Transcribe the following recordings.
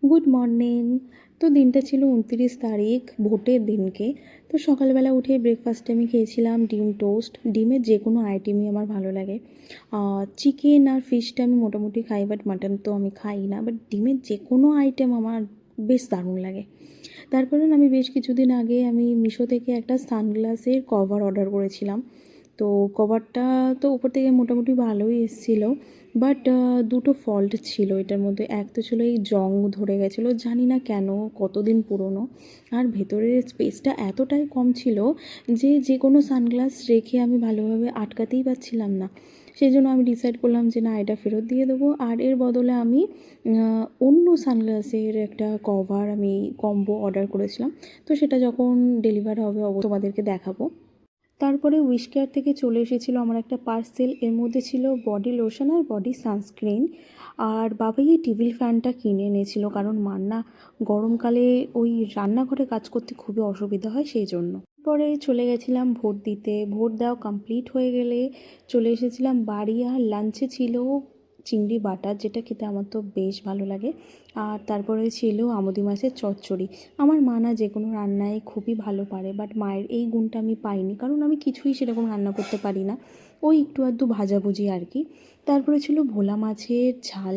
Good morning. তো দিনটা ছিল 29 তারিখ, ভোটের দিনকে। তো সকালবেলা উঠে ব্রেকফাস্টে আমি খেয়েছিলাম ডিম টোস্ট। ডিমের যে কোনো আইটেমই আমার ভালো লাগে। চিকেন আর ফিশটা আমি মোটামুটি খাই, বাট মাটন তো আমি খাই না। বাট ডিমের যে কোনো আইটেম আমার বেশ দারুণ লাগে। তারপরে আমি বেশ কিছুদিন আগে আমি মিশো থেকে একটা সানগ্লাসের কভার অর্ডার করেছিলাম। তো কভারটা তো উপর থেকে মোটামুটি ভালোই এসেছিলো, বাট দুটো ফল্ট ছিল এটার মধ্যে। এক তো ছিল এই জং ধরে গেছিলো, জানি না কেন, কতদিন পুরনো। আর ভেতরের স্পেসটা এতটাই কম ছিল যে কোনো সানগ্লাস রেখে আমি ভালোভাবে আটকাতেই পারছিলাম না। সেই জন্য আমি ডিসাইড করলাম যে না, এটা ফেরত দিয়ে দেবো। আর এর বদলে আমি অন্য সানগ্লাসের একটা কভার আমি কম্বো অর্ডার করেছিলাম। তো সেটা যখন ডেলিভার হবে তোমাদেরকে দেখাবো। তারপরে উইশকেয়ার থেকে চলে এসেছিলো আমার একটা পার্সেল। এর মধ্যে ছিল বডি লোশন আর বডি সানস্ক্রিন। আর বাবাই এই টেবিল ফ্যানটা কিনে এনেছিল, কারণ মার না গরমকালে ওই রান্নাঘরে কাজ করতে খুবই অসুবিধা হয়, সেই জন্য। পরে চলে গেছিলাম ভোট দিতে। ভোট দেওয়া কমপ্লিট হয়ে গেলে চলে এসেছিলাম বাড়ি। আর লাঞ্চে ছিল চিংড়ি বাটার, যেটা খেতে আমার তো বেশ ভালো লাগে। আর তারপরে ছিল আমুদি মাছের চচ্চড়ি। আমার মা না যে কোনো রান্নায় খুবই ভালো পারে, বাট মায়ের এই গুণটা আমি পাইনি, কারণ আমি কিছুই সেরকম রান্না করতে পারি না। ওই একটু আধটু ভাজাভুজি আর কি। তারপরে ছিল ভোলা মাছের ঝাল।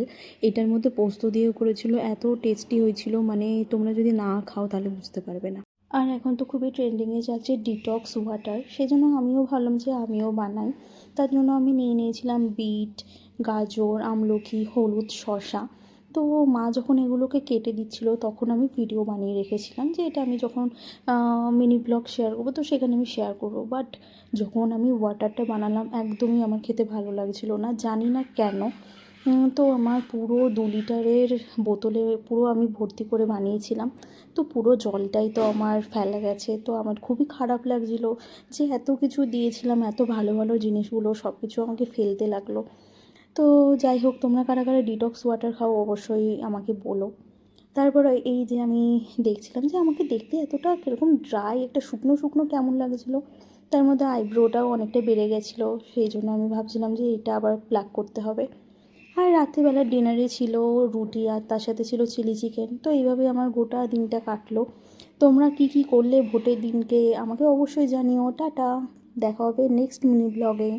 এটার মধ্যে পোস্ত দিয়েও করেছিল, এত টেস্টি হয়েছিল, মানে তোমরা যদি না খাও তাহলে বুঝতে পারবে না। আর এখন তো খুবই ট্রেন্ডিংয়ে যাচ্ছে ডিটক্স ওয়াটার, সেজন্য আমিও ভাবলাম যে আমিও বানাই। তার জন্য আমি নিয়ে নিয়েছিলাম বিট, গাজর, আমলকি, হলুদ, শসা। তো মা যখন এগুলোকে কেটে দিচ্ছিল তখন আমি ভিডিও বানিয়ে রেখেছিলাম যে এটা আমি যখন মিনি ব্লগ শেয়ার করবো তো সেখানে আমি শেয়ার করবো। বাট যখন আমি ওয়াটারটা বানালাম একদমই আমার খেতে ভালো লাগছিল না, জানি না কেন। তো আমার পুরো 2 লিটারের বোতলে পুরো আমি ভর্তি করে বানিয়েছিলাম। তো পুরো জলটাই তো আমার ফেলা গেছে। তো আমার খুবই খারাপ লাগছিলো যে এত কিছু দিয়েছিলাম, এত ভালো ভালো জিনিসগুলো সব কিছু আমাকে ফেলতে লাগলো। তো যাই হোক, তোমরা কারা কারা ডিটক্স ওয়াটার খাও অবশ্যই আমাকে বলো। তারপরে এই যে আমি দেখছিলাম যে আমাকে দেখতে এতটা কীরকম ড্রাই, একটা শুকনো শুকনো কেমন লাগছিলো। তার মধ্যে আইব্রোটাও অনেকটা বেড়ে গেছিলো, সেই জন্য আমি ভাবছিলাম যে এটা আবার প্লাক করতে হবে। আর রাত্রিবেলার ডিনারে ছিল রুটি আর তার সাথে ছিল চিলি চিকেন। তো এইভাবে আমার গোটা দিনটা কাটলো। তোমরা কি কি করলে ভোটের দিনকে আমাকে অবশ্যই জানিও। টাটা, দেখা হবে নেক্সট মিনি ব্লগে।